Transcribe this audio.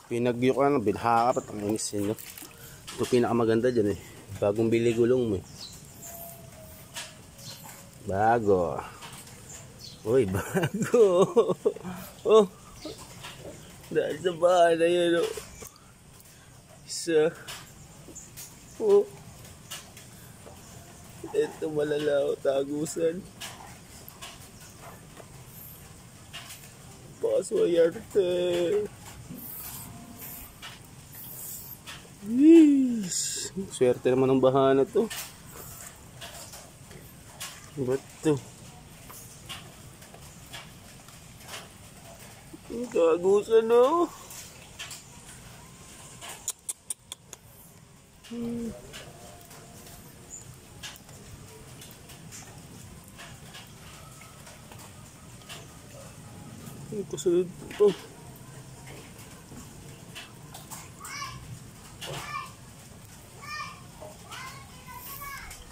Pinagyo ko na, binaka pa. Ang inis yun, no? Ito pinakamaganda dyan eh. Bagong bili gulong mo eh. Bago. Uy, bago. Oh. Dahil sa bahay na yun, oh. Isa. Oh. Ito malalaw, tagusan. Paswayarte. Yes. Swerte naman ng bahana to. Ba't to? Tagusan, no? Kasunod to.